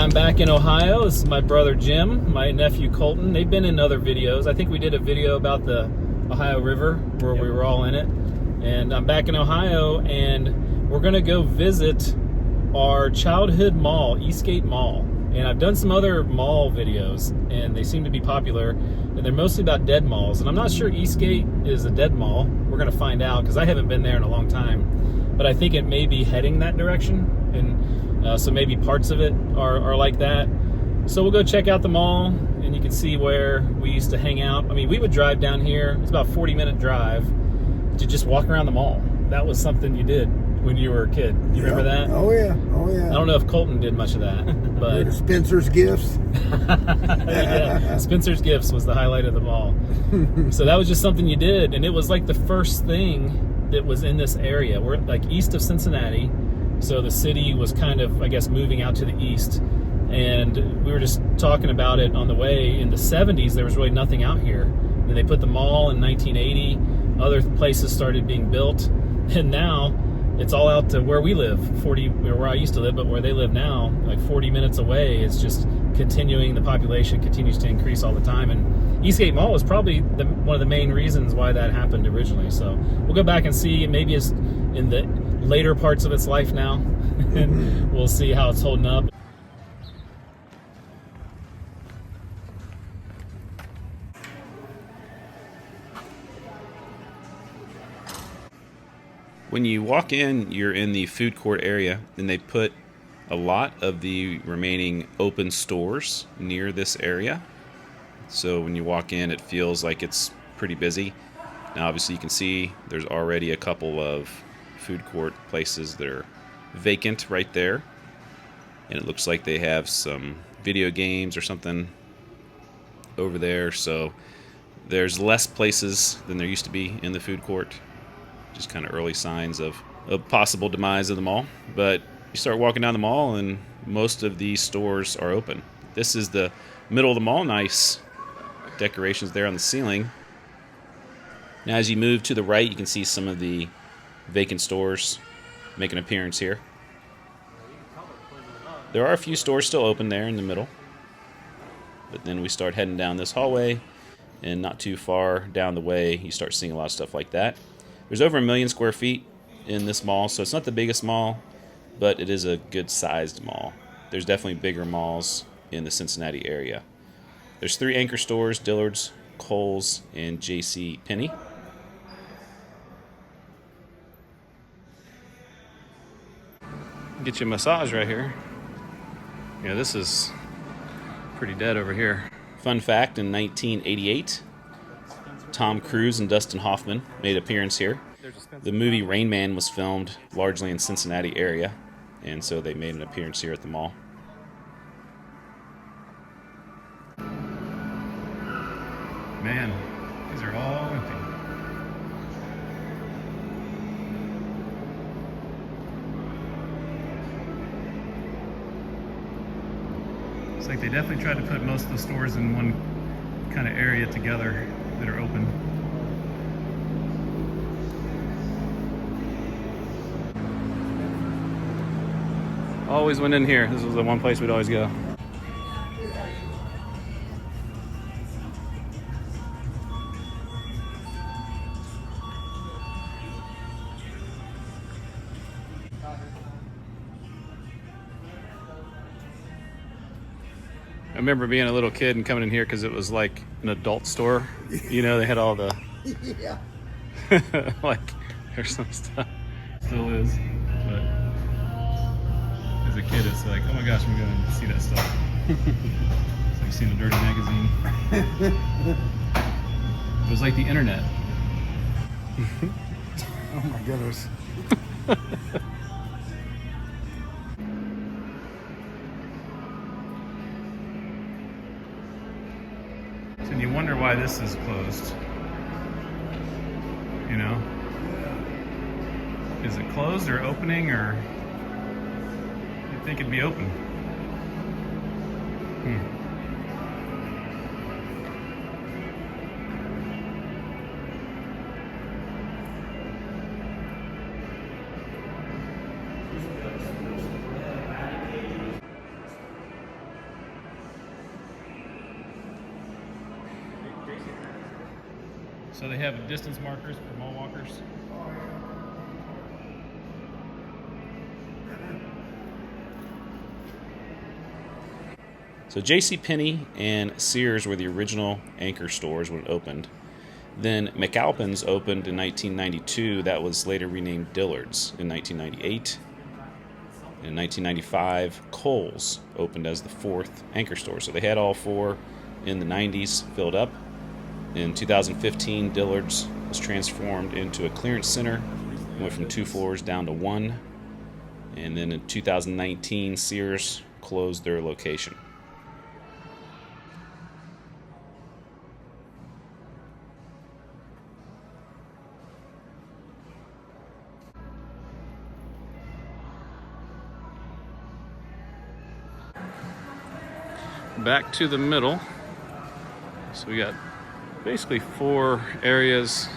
I'm back in Ohio. This is my brother Jim, my nephew Colton. They've been in other videos. I think we did a video about the Ohio River where we were all in it. And I'm back in Ohio, and we're going to go visit our childhood mall, Eastgate Mall. And I've done some other mall videos, and they seem to be popular. And they're mostly about dead malls. And I'm not sure Eastgate is a dead mall. We're going to find out because I haven't been there in a long time. But I think it may be heading that direction. And so maybe parts of it are like that. So we'll go check out the mall, and you can see where we used to hang out. I mean, we would drive down here. It's about a 40-minute drive to just walk around the mall. That was something you did when you were a kid. You remember that? Oh, yeah. Oh, yeah. I don't know if Colton did much of that, but Spencer's Gifts. yeah, Spencer's Gifts was the highlight of the mall. So that was just something you did, and it was like the first thing that was in this area. We're like east of Cincinnati. So the city was kind of, I guess, moving out to the east. And we were just talking about it on the way. In the 70s, there was really nothing out here. And they put the mall in 1980. Other places started being built. And now it's all out to where we live, where I used to live, but where they live now, like 40 minutes away. It's just continuing. The population continues to increase all the time. And Eastgate Mall was probably one of the main reasons why that happened originally. So we'll go back and see. Maybe it's in the later parts of its life now, and we'll see how it's holding up. When you walk in, you're in the food court area, and they put a lot of the remaining open stores near this area. So when you walk in, it feels like it's pretty busy. Now obviously you can see there's already a couple of food court places that are vacant right there, and it looks like they have some video games or something over there. So there's less places than there used to be in the food court. Just kind of early signs of a possible demise of the mall. But you start walking down the mall, and most of these stores are open. This is the middle of the mall. Nice decorations there on the ceiling. Now as you move to the right, you can see some of the vacant stores make an appearance here. There are a few stores still open there in the middle. But then we start heading down this hallway, and not too far down the way, you start seeing a lot of stuff like that. There's over 1 million square feet in this mall, so it's not the biggest mall, but it is a good-sized mall. There's definitely bigger malls in the Cincinnati area. There's 3 anchor stores: Dillard's, Kohl's, and J.C. Penney. Get you a massage right here. Yeah, this is pretty dead over here. Fun fact, in 1988, Tom Cruise and Dustin Hoffman made an appearance here. The movie Rain Man was filmed largely in Cincinnati area, and so they made an appearance here at the mall. Man, these are all empty. It's like they definitely tried to put most of the stores in one kind of area together that are open. Always went in here. This was the one place we'd always go. I remember being a little kid and coming in here because it was like an adult store. You know, they had all the... Yeah. like, there's some stuff. Still is, but as a kid, it's like, oh my gosh, I'm going to see that stuff. It's like seeing a dirty magazine. It was like the internet. Oh my goodness. And you wonder why this is closed. You know? Is it closed or opening, or you'd think it'd be open? So they have distance markers for mall walkers. So JCPenney and Sears were the original anchor stores when it opened. Then McAlpin's opened in 1992. That was later renamed Dillard's in 1998. In 1995, Kohl's opened as the fourth anchor store. So they had all four in the 90s filled up. In 2015, Dillard's was transformed into a clearance center. Went from 2 floors down to 1. And then in 2019, Sears closed their location. Back to the middle. So we got basically 4 areas,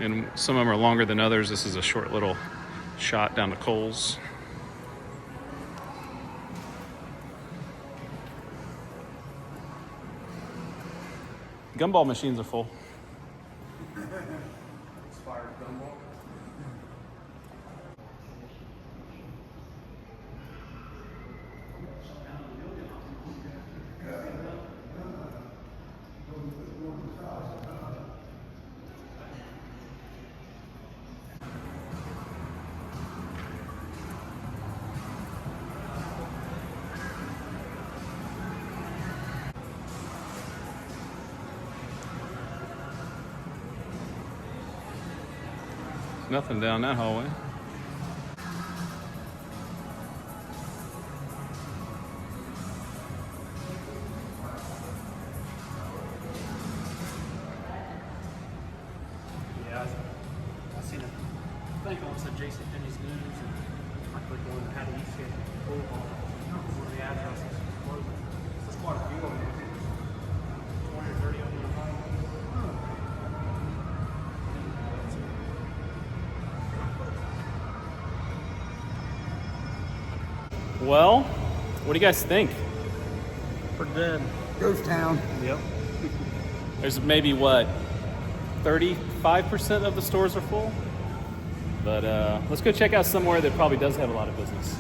and some of them are longer than others. This is a short little shot down to Kohl's. Gumball machines are full. Expired gumball. Nothing down that hallway. Yeah, I seen a thing on some JCPenney's news, and I clicked on how to Eastgate Mall, where the address is closing. There's quite a few of them. 20 or 30 of them. Well, what do you guys think? Pretty good. Ghost town. Yep. There's maybe what, 35% of the stores are full? But let's go check out somewhere that probably does have a lot of business.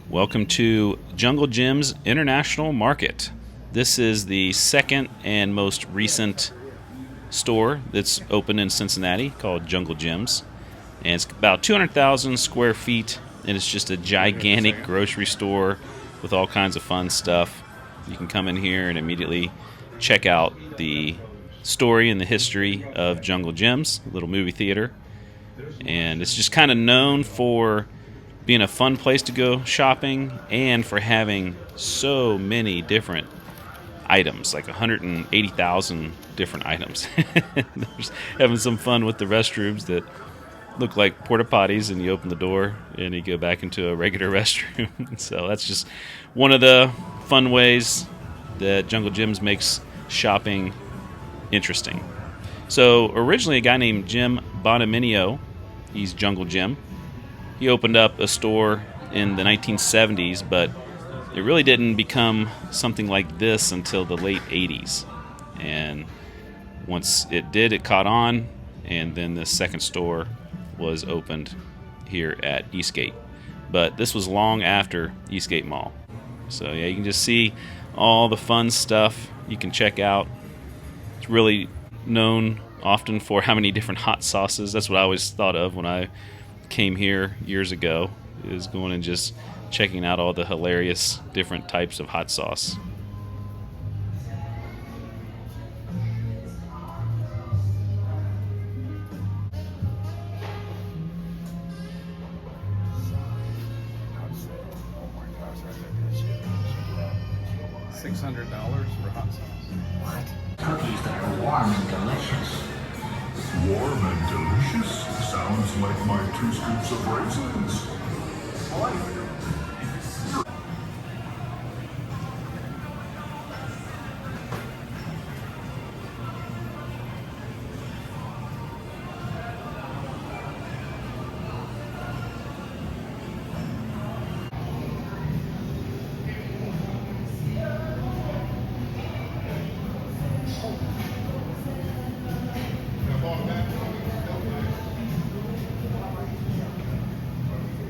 Welcome to Jungle Jim's International Market. This is the second and most recent store that's open in Cincinnati called Jungle Jim's. And it's about 200,000 square feet, and it's just a gigantic grocery store with all kinds of fun stuff. You can come in here and immediately check out the story and the history of Jungle Jim's, a little movie theater. And it's just kind of known for being a fun place to go shopping and for having so many different items, like 180,000 different items. There's having some fun with the restrooms that look like porta potties, and you open the door and you go back into a regular restroom. So that's just one of the fun ways that Jungle Jim's makes shopping interesting. So originally a guy named Jim Bonaminio, he's Jungle Jim. He opened up a store in the 1970s, but it really didn't become something like this until the late 80s. And once it did, it caught on, and then the second store was opened here at Eastgate. But this was long after Eastgate Mall. So yeah, you can just see all the fun stuff you can check out. It's really known often for how many different hot sauces. That's what I always thought of when I came here years ago, is going and just checking out all the hilarious different types of hot sauce. $600 for hot sauce. What? Cookies that are warm and delicious. Warm and delicious? Sounds like my 2 scoops of raisins.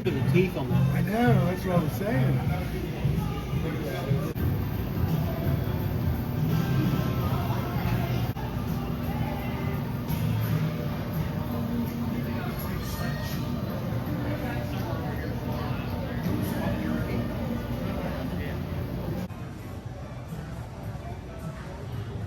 The teeth on that. I know, that's what I was saying.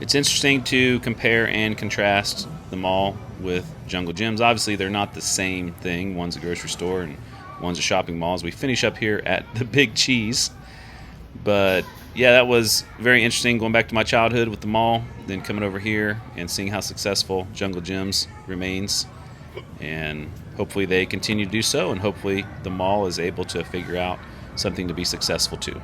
It's interesting to compare and contrast the mall with Jungle Gyms. Obviously, they're not the same thing. One's a grocery store and one's a shopping mall. As we finish up here at the Big Cheese. But yeah, that was very interesting going back to my childhood with the mall, then coming over here and seeing how successful Jungle Gyms remains. And hopefully they continue to do so, and hopefully the mall is able to figure out something to be successful too.